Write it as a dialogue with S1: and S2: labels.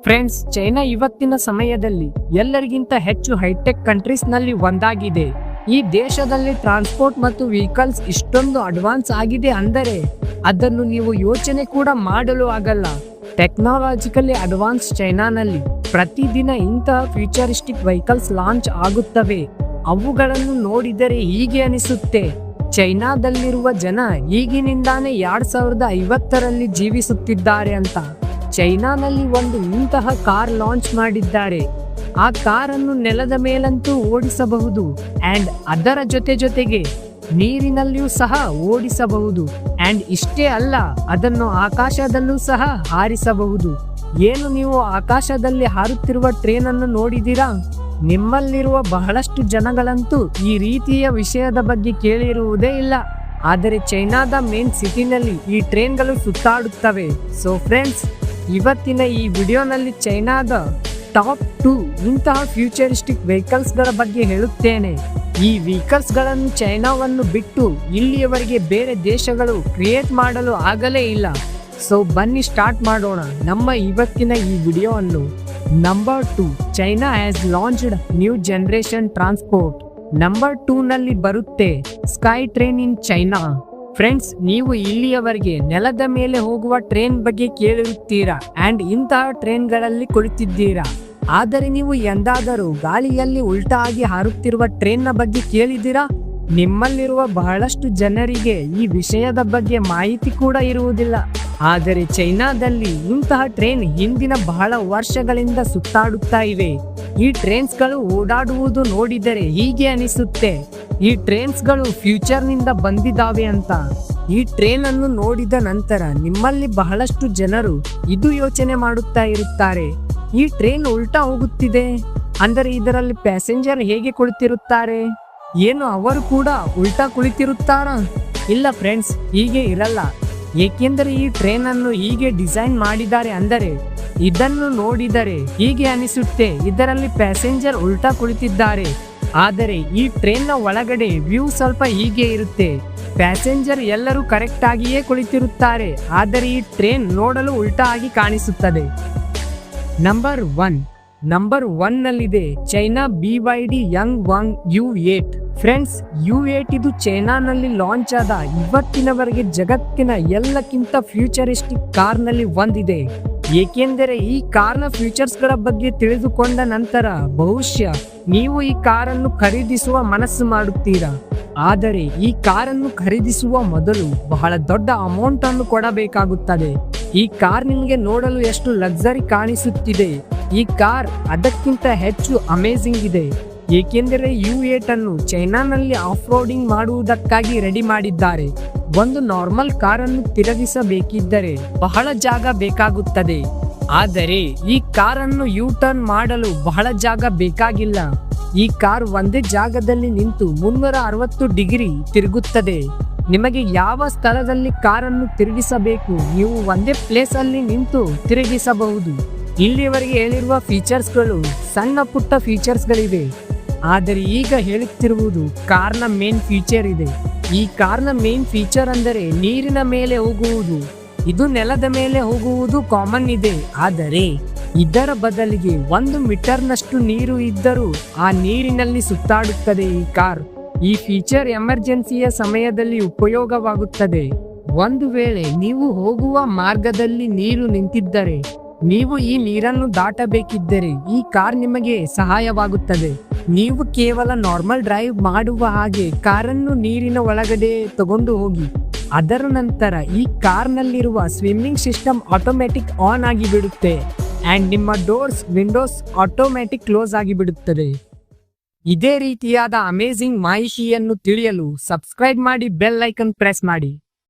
S1: Friends, China ಇವತ್ತಿನ ಸಮಯದಲ್ಲಿ ಎಲ್ಲರಿಗಿಂತ ಹೆಚ್ಚು ಹೈಟೆಕ್ ಕಂಟ್ರೀಸ್ ನಲ್ಲಿ ಒಂದಾಗಿದೆ. ಈ ದೇಶದಲ್ಲಿ ಟ್ರಾನ್ಸ್ಪೋರ್ಟ್ ಮತ್ತು ವೆಹಿಕಲ್ಸ್ ಇಷ್ಟೊಂದು ಅಡ್ವಾನ್ಸ್ ಆಗಿದೆ ಅಂದರೆ ಅದನ್ನು ನೀವು ಯೋಚನೆ ಕೂಡ ಮಾಡಲು ಆಗಲ್ಲ. ಟೆಕ್ನಾಲಜಿಕಲಿ ಅಡ್ವಾನ್ಸ್ ಚೈನಾನಲ್ಲಿ ಪ್ರತಿದಿನ ಇಂತಹ ಫ್ಯೂಚರಿಸ್ಟಿಕ್ ವೆಹಿಕಲ್ಸ್ ಲಾಂಚ್ ಆಗುತ್ತವೆ. ಅವುಗಳನ್ನು ನೋಡಿದರೆ ಹೀಗೆ ಅನಿಸುತ್ತೆ, ಚೈನಾದಲ್ಲಿರುವ ಜನ ಈಗಿನಿಂದಾನೇ 2050ರಲ್ಲಿ ಜೀವಿಸುತ್ತಿದ್ದಾರೆ ಅಂತ. ಚೈನಾನಲ್ಲಿ ಒಂದು ಇಂತಹ ಕಾರ್ ಲಾಂಚ್ ಮಾಡಿದ್ದಾರೆ. ಆ ಕಾರನ್ನು ನೆಲದ ಮೇಲಂತೂ ಓಡಿಸಬಹುದು ಅಂಡ್ ಅದರ ಜೊತೆಗೆ ನೀರಿನಲ್ಲಿಯೂ ಸಹ ಓಡಿಸಬಹುದು. ಅಂಡ್ ಇಷ್ಟೇ ಅಲ್ಲ, ಅದನ್ನು ಆಕಾಶದಲ್ಲೂ ಸಹ ಹಾರಿಸಬಹುದು. ಏನು ನೀವು ಆಕಾಶದಲ್ಲಿ ಹಾರುತ್ತಿರುವ ಟ್ರೇನ್ ಅನ್ನು ನೋಡಿದಿರಾ? ನಿಮ್ಮಲ್ಲಿರುವ ಬಹಳಷ್ಟು ಜನಗಳಂತೂ ಈ ರೀತಿಯ ವಿಷಯದ ಬಗ್ಗೆ ಕೇಳಿರುವುದೇ ಇಲ್ಲ. ಆದರೆ ಚೈನಾದ ಮೇನ್ ಸಿಟಿನಲ್ಲಿ ಈ ಟ್ರೇನ್ಗಳು ಸುತ್ತಾಡುತ್ತವೆ. ಸೊ ಫ್ರೆಂಡ್ಸ್, ಇವತ್ತಿನ ಈ ವಿಡಿಯೋನಲ್ಲಿ ಚೈನಾದ ಟಾಪ್ 2 ಇಂತಹ ಫ್ಯೂಚರಿಸ್ಟಿಕ್ ವೆಹಿಕಲ್ಸ್ ಗಳ ಬಗ್ಗೆ ಹೇಳುತ್ತೇನೆ. ಈ ವೆಹಿಕಲ್ಸ್ ಗಳನ್ನು ಚೈನಾವನ್ನು ಬಿಟ್ಟು ಇಲ್ಲಿಯವರೆಗೆ ಬೇರೆ ದೇಶಗಳು ಕ್ರಿಯೇಟ್ ಮಾಡಲು ಆಗಲೇ ಇಲ್ಲ. ಸೊ ಬನ್ನಿ ಸ್ಟಾರ್ಟ್ ಮಾಡೋಣ ನಮ್ಮ ಇವತ್ತಿನ ಈ ವಿಡಿಯೋವನ್ನು. Number 2, China has launched new generation transport. Number 2 ನಲ್ಲಿ ಬರುತ್ತೆ sky train in China. Friends, ನೀವು ಇಲ್ಲಿಯವರೆಗೆ ನೆಲದ ಮೇಲೆ ಹೋಗುವ ಟ್ರೈನ್ ಬಗ್ಗೆ ಕೇಳಿರುತ್ತೀರಾ ಅಂಡ್ ಇಂತಹ ಟ್ರೈನ್ಗಳಲ್ಲಿ ಕುಳಿತಿದ್ದೀರಾ. ಆದರೆ ನೀವು ಎಂದಾದರೂ ಗಾಳಿಯಲ್ಲಿ ಉಲ್ಟಾ ಆಗಿ ಹಾರುತ್ತಿರುವ ಟ್ರೈನ್ನ ಬಗ್ಗೆ ಕೇಳಿದ್ದೀರಾ? ನಿಮ್ಮಲ್ಲಿರುವ ಬಹಳಷ್ಟು ಜನರಿಗೆ ಈ ವಿಷಯದ ಬಗ್ಗೆ ಮಾಹಿತಿ ಕೂಡ ಇರುವುದಿಲ್ಲ. ಆದರೆ ಚೈನಾದಲ್ಲಿ ಇಂತಹ ಟ್ರೈನ್ ಹಿಂದಿನ ಬಹಳ ವರ್ಷಗಳಿಂದ ಸುತ್ತಾಡುತ್ತಾ ಇವೆ. ಈ ಟ್ರೈನ್ಸ್ಗಳು ಓಡಾಡುವುದು ನೋಡಿದರೆ ಹೀಗೆ ಅನಿಸುತ್ತೆ, ಈ ಟ್ರೈನ್ಸ್ಗಳು ಫ್ಯೂಚರ್ನಿಂದ ಬಂದಿದ್ದಾವೆ ಅಂತ. ಈ ಟ್ರೈನ್ ಅನ್ನು ನೋಡಿದ ನಂತರ ನಿಮ್ಮಲ್ಲಿ ಬಹಳಷ್ಟು ಜನರು ಇದು ಯೋಚನೆ ಮಾಡುತ್ತಾ ಇರುತ್ತಾರೆ, ಈ ಟ್ರೈನ್ ಉಲ್ಟಾ ಹೋಗುತ್ತಿದೆ ಅಂದರೆ ಇದರಲ್ಲಿ ಪ್ಯಾಸೆಂಜರ್ ಹೇಗೆ ಕುಳಿತಿರುತ್ತಾರೆ? ಏನು ಅವರು ಕೂಡ ಉಲ್ಟಾ ಕುಳಿತಿರುತ್ತಾರಾ? ಇಲ್ಲ ಫ್ರೆಂಡ್ಸ್, ಹೀಗೆ ಇರಲ್ಲ. ಏಕೆಂದರೆ ಈ ಟ್ರೈನ್ ಅನ್ನು ಹೀಗೆ ಡಿಸೈನ್ ಮಾಡಿದ್ದಾರೆ ಅಂದರೆ ಇದನ್ನು ನೋಡಿದರೆ ಹೀಗೆ ಅನಿಸುತ್ತೆ, ಇದರಲ್ಲಿ ಪ್ಯಾಸೆಂಜರ್ ಉಲ್ಟಾ ಕುಳಿತಿದ್ದಾರೆ. ಆದರೆ ಈ ಟ್ರೈನ್ನ ಒಳಗಡೆ ವ್ಯೂ ಸ್ವಲ್ಪ ಹೀಗೆ ಇರುತ್ತೆ, ಪ್ಯಾಸೆಂಜರ್ ಎಲ್ಲರೂ ಕರೆಕ್ಟ್ ಆಗಿಯೇ ಕುಳಿತಿರುತ್ತಾರೆ. ಆದರೆ ಈ ಟ್ರೈನ್ ನೋಡಲು ಉಲ್ಟಾ ಆಗಿ ಕಾಣಿಸುತ್ತದೆ. ನಂಬರ್ 1 ನಲ್ಲಿದೆ China BYD Young Wang U8. Friends, U8 ಇದು ಚೈನಾನಲ್ಲಿ ಲಾಂಚ್ ಆದ ಇವತ್ತಿನವರೆಗೆ ಜಗತ್ತಿನ ಎಲ್ಲಕ್ಕಿಂತ ಫ್ಯೂಚರಿಸ್ಟಿಕ್ ಕಾರ್ನಲ್ಲಿ ಒಂದಿದೆ. ಏಕೆಂದರೆ ಈ ಕಾರ್ನ ಫ್ಯೂಚರ್ಸ್ ಗಳ ಬಗ್ಗೆ ತಿಳಿದುಕೊಂಡ ನಂತರ ಬಹುಶಃ ನೀವು ಈ ಕಾರನ್ನು ಖರೀದಿಸುವ ಮನಸ್ಸು ಮಾಡುತ್ತೀರಾ. ಆದರೆ ಈ ಕಾರನ್ನು ಖರೀದಿಸುವ ಮೊದಲು ಬಹಳ ದೊಡ್ಡ ಅಮೌಂಟ್ ಅನ್ನು ಕೊಡಬೇಕಾಗುತ್ತದೆ. ಈ ಕಾರ್ ನಿಮಗೆ ನೋಡಲು ಎಷ್ಟು ಲಕ್ಸರಿ ಕಾಣಿಸುತ್ತಿದೆ, ಈ ಕಾರ್ ಅದಕ್ಕಿಂತ ಹೆಚ್ಚು ಅಮೇಜಿಂಗ್ ಇದೆ. ಏಕೆಂದರೆ U8 ಅನ್ನು ಚೈನಾನಲ್ಲಿ ಆಫ್ ರೋಡಿಂಗ್ ಮಾಡುವುದಕ್ಕಾಗಿ ರೆಡಿ ಮಾಡಿದ್ದಾರೆ. ಒಂದು ನಾರ್ಮಲ್ ಕಾರನ್ನು ತಿರುಗಿಸಬೇಕಿದ್ದರೆ ಬಹಳ ಜಾಗ ಬೇಕಾಗುತ್ತದೆ. ಆದರೆ ಈ ಕಾರನ್ನು U-ಟರ್ನ್ ಮಾಡಲು ಬಹಳ ಜಾಗ ಬೇಕಾಗಿಲ್ಲ. ಈ ಕಾರ್ ಒಂದೇ ಜಾಗದಲ್ಲಿ ನಿಂತು 360 ಡಿಗ್ರಿ ತಿರುಗುತ್ತದೆ. ನಿಮಗೆ ಯಾವ ಸ್ಥಳದಲ್ಲಿ ಕಾರನ್ನು ತಿರುಗಿಸಬೇಕು ನೀವು ಒಂದೇ ಪ್ಲೇಸ್ ಅಲ್ಲಿ ನಿಂತು ತಿರುಗಿಸಬಹುದು. ಇಲ್ಲಿಯವರೆಗೆ ಹೇಳಿರುವ ಫೀಚರ್ಸ್ಗಳು ಸಣ್ಣ ಪುಟ್ಟ ಫೀಚರ್ಸ್ಗಳಿವೆ. ಆದರೆ ಈಗ ಹೇಳುತ್ತಿರುವುದು ಕಾರ್ನ ಮೇನ್ ಫೀಚರ್ ಇದೆ. ಈ ಕಾರ್ನ ಮೇನ್ ಫೀಚರ್ ಅಂದರೆ ನೀರಿನ ಮೇಲೆ ಹೋಗುವುದು. ಇದು ನೆಲದ ಮೇಲೆ ಹೋಗುವುದು ಕಾಮನ್ ಇದೆ, ಆದರೆ ಇದರ ಬದಲಿಗೆ 1 ಮೀಟರ್ನಷ್ಟು ನೀರು ಇದ್ದರೂ ಆ ನೀರಿನಲ್ಲಿ ಸುತ್ತಾಡುತ್ತದೆ ಈ ಕಾರ್. ಈ ಫೀಚರ್ ಎಮರ್ಜೆನ್ಸಿಯ ಸಮಯದಲ್ಲಿ ಉಪಯೋಗವಾಗುತ್ತದೆ. ಒಂದು ವೇಳೆ ನೀವು ಹೋಗುವ ಮಾರ್ಗದಲ್ಲಿ ನೀರು ನಿಂತಿದ್ದರೆ ನೀವು ಈ ನೀರನ್ನು ದಾಟಬೇಕಿದ್ದರೆ ಈ ಕಾರ್ ನಿಮಗೆ ಸಹಾಯವಾಗುತ್ತದೆ. ನೀವು ಕೇವಲ ನಾರ್ಮಲ್ ಡ್ರೈವ್ ಮಾಡುವ ಹಾಗೆ ಕಾರನ್ನು ನೀರಿನ ಒಳಗಡೆ ತಗೊಂಡು ಹೋಗಿ. ಅದರ ನಂತರ ಈ ಕಾರ್ನಲ್ಲಿರುವ ಸ್ವಿಮ್ಮಿಂಗ್ ಸಿಸ್ಟಮ್ ಆಟೋಮ್ಯಾಟಿಕ್ ಆನ್ ಆಗಿ ಬಿಡುತ್ತೆ ಅಂಡ್ ನಿಮ್ಮ ಡೋರ್ಸ್ ವಿಂಡೋಸ್ ಆಟೋಮ್ಯಾಟಿಕ್ ಕ್ಲೋಸ್ ಆಗಿ ಬಿಡುತ್ತದೆ. ಇದೇ ರೀತಿಯಾದ ಅಮೇಜಿಂಗ್ ಮಾಹಿತಿಯನ್ನು ತಿಳಿಯಲು ಸಬ್ಸ್ಕ್ರೈಬ್ ಮಾಡಿ, ಬೆಲ್ ಐಕನ್ ಪ್ರೆಸ್ ಮಾಡಿ.